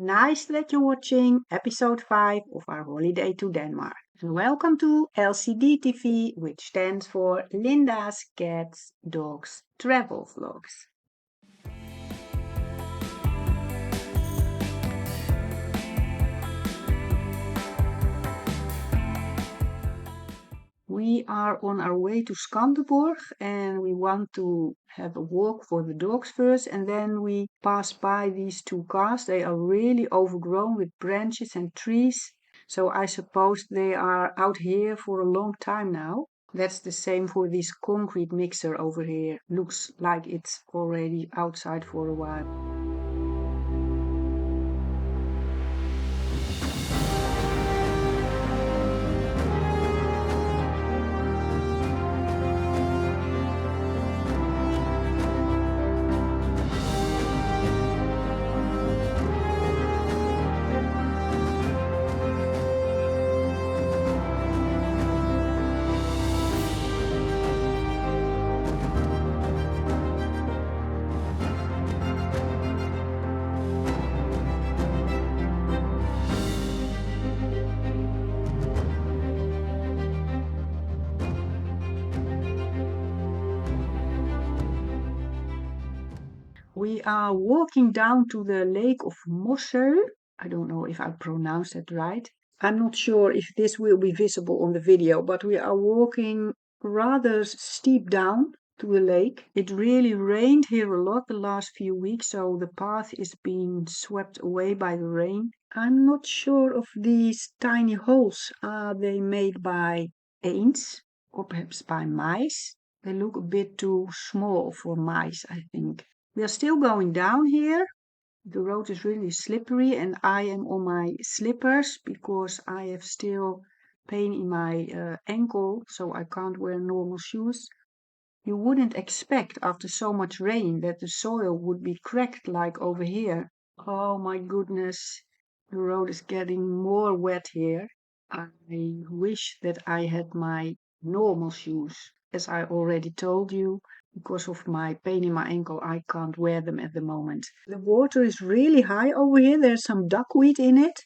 Nice that you're watching episode 5 of our holiday to Denmark. And welcome to LCD TV, which stands for Linda's Cats Dogs Travel Vlogs. We are on our way to Skanderborg and we want to have a walk for the dogs first, and then we pass by these two cars. They are really overgrown with branches and trees, so I suppose they are out here for a long time now. That's the same for this concrete mixer over here. Looks like it's already outside for a while. We are walking down to the Lake of Mossø. I don't know if I pronounced that right. I'm not sure if this will be visible on the video, but we are walking rather steep down to the lake. It really rained here a lot the last few weeks, so the path is being swept away by the rain. I'm not sure of these tiny holes. Are they made by ants or perhaps by mice? They look a bit too small for mice, I think. We are still going down here. The road is really slippery and I am on my slippers because I have still pain in my ankle, so I can't wear normal shoes. You wouldn't expect after so much rain that the soil would be cracked like over here. Oh my goodness, the road is getting more wet here. I wish that I had my normal shoes. As I already told you, because of my pain in my ankle, I can't wear them at the moment. The water is really high over here. There's some duckweed in it.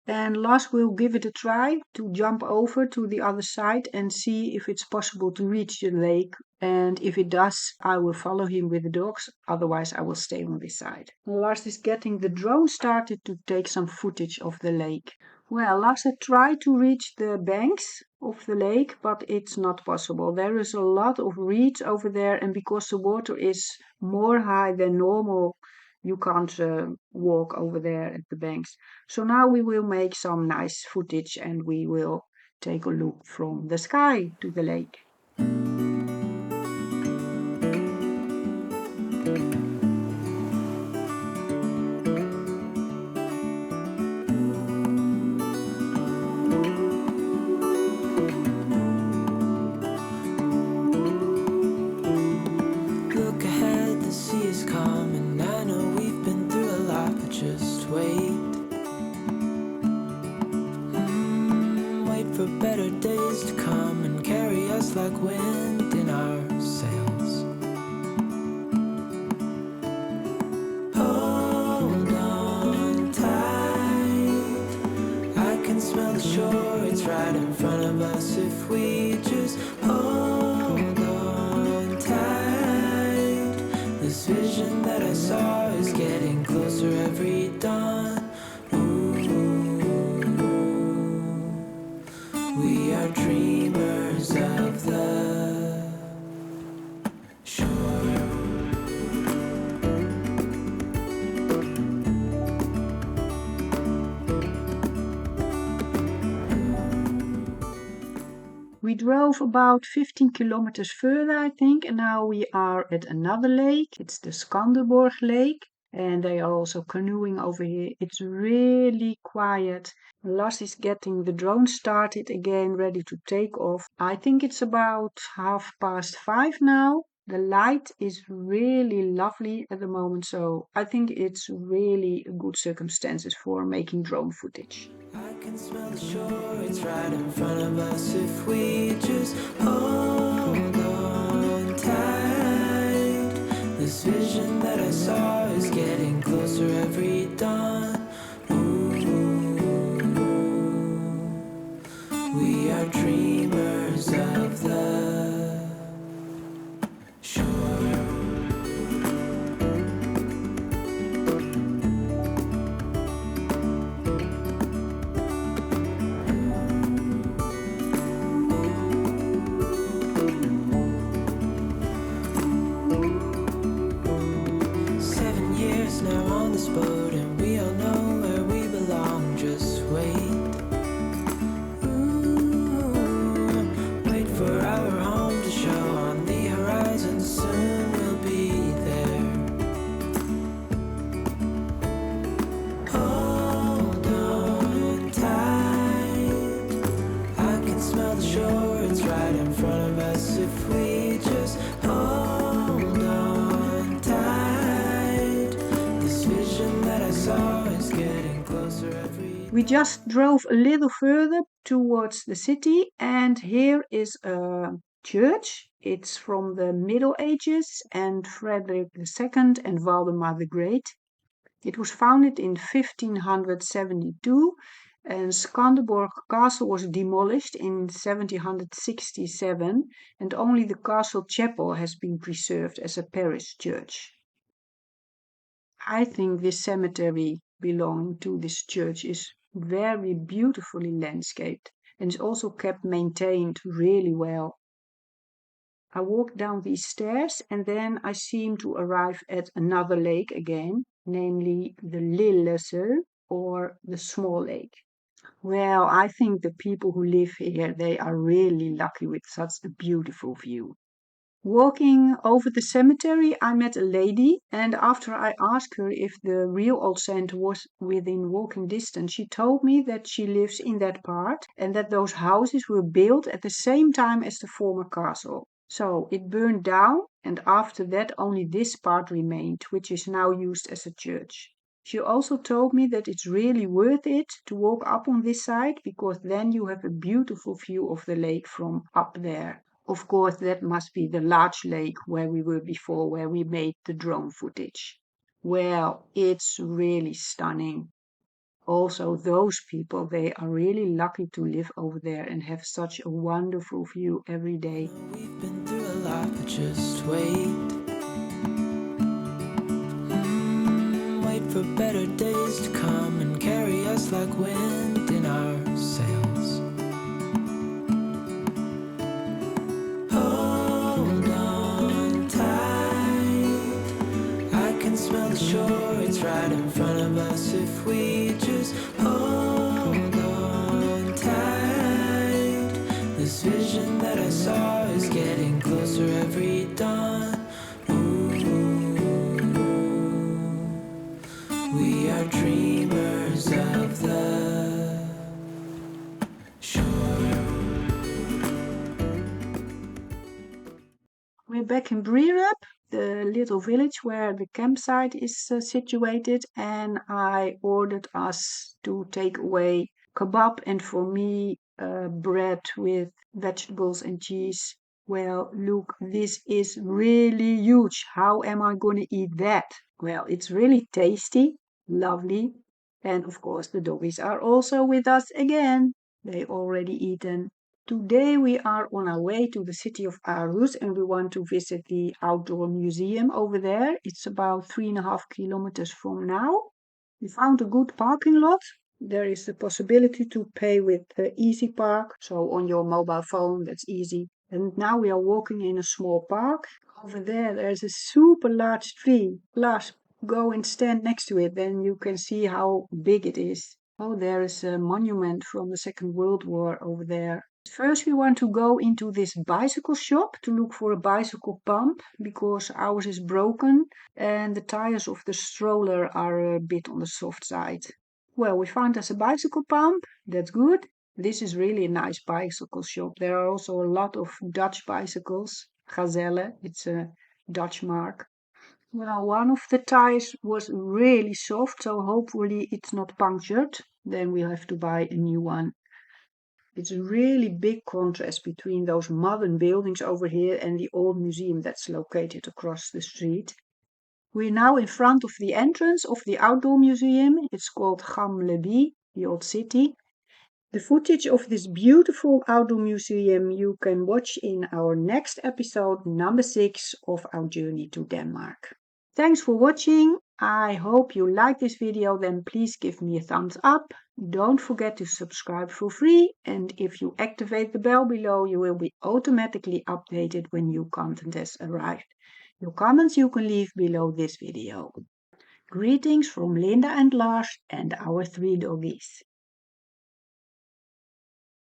And Lars will give it a try to jump over to the other side and see if it's possible to reach the lake. And if it does, I will follow him with the dogs. Otherwise, I will stay on this side. Lars is getting the drone started to take some footage of the lake. Well, Lars had tried to reach the banks of the lake, but it's not possible. There is a lot of reeds over there, and because the water is more high than normal, you can't walk over there at the banks. So now we will make some nice footage and we will take a look from the sky to the lake. Look ahead, the sea is calm, and I know we've been through a lot, but just wait. Wait for better days to come and carry us like wind in our sails. Hold on tight, I can smell the shore, it's right in front of us if we just hold on tight. This vision that I saw is getting closer every dawn. We are dreamers of the shore. We drove about 15 kilometers further, I think, and now we are at another lake. It's the Skanderborgerlake, and they are also canoeing over here. It's really quiet. Lars is getting the drone started again, ready to take off. I think it's about 5:30 now. The light is really lovely at the moment, so I think it's really good circumstances for making drone footage. I can smell the shore, it's right in front of us if we just hold on tight. This vision that I saw is getting closer every dawn. We just drove a little further towards the city, and here is a church. It's from the Middle Ages and Frederick II and Waldemar the Great. It was founded in 1572, and Skanderborg Castle was demolished in 1767, and only the castle chapel has been preserved as a parish church. I think this cemetery belonging to this church is very beautifully landscaped and is also kept maintained really well. I walked down these stairs and then I seem to arrive at another lake again, namely the Lillesø or the small lake. Well, I think the people who live here, they are really lucky with such a beautiful view. Walking over the cemetery, I met a lady, and after I asked her if the real old center was within walking distance, she told me that she lives in that part and that those houses were built at the same time as the former castle. So it burned down, and after that, only this part remained, which is now used as a church. She also told me that it's really worth it to walk up on this side because then you have a beautiful view of the lake from up there. Of course, that must be the large lake where we were before, where we made the drone footage. Well, it's really stunning. Also, those people, they are really lucky to live over there and have such a wonderful view every day. We've been through a lot, but just wait. Wait for better days to come and carry us like wind in our sails. Hold on tight, I can smell the shore, it's right in front of us if we just hold on tight. This vision that I saw is getting closer every dawn. We are dreamers of the shore. We're back in Bryrup, the little village where the campsite is situated, and I ordered us to take away kebab and for me bread with vegetables and cheese. Well, look, this is really huge. How am I going to eat that? Well, it's really tasty, lovely, and of course the doggies are also with us again. They already eaten. Today we are on our way to the city of Aarhus and we want to visit the outdoor museum over there. It's about 3.5 kilometers from now. We found a good parking lot. There is the possibility to pay with Easy Park, so on your mobile phone, that's easy. And now we are walking in a small park. Over there's a super large tree. Lars, go and stand next to it, then you can see how big it is. Oh, there is a monument from the Second World War over there. First, we want to go into this bicycle shop to look for a bicycle pump because ours is broken and the tires of the stroller are a bit on the soft side. Well, we found us a bicycle pump. That's good. This is really a nice bicycle shop. There are also a lot of Dutch bicycles. Gazelle, it's a Dutch mark. Well, one of the tires was really soft, so hopefully it's not punctured. Then we'll have to buy a new one. It's a really big contrast between those modern buildings over here and the old museum that's located across the street. We're now in front of the entrance of the outdoor museum. It's called Gamle By, the old city. The footage of this beautiful outdoor museum you can watch in our next episode, number 6 of our journey to Denmark. Thanks for watching. I hope you like this video, then please give me a thumbs up. Don't forget to subscribe for free, and if you activate the bell below, you will be automatically updated when new content has arrived. Your comments you can leave below this video. Greetings from Linda and Lars and our 3 doggies.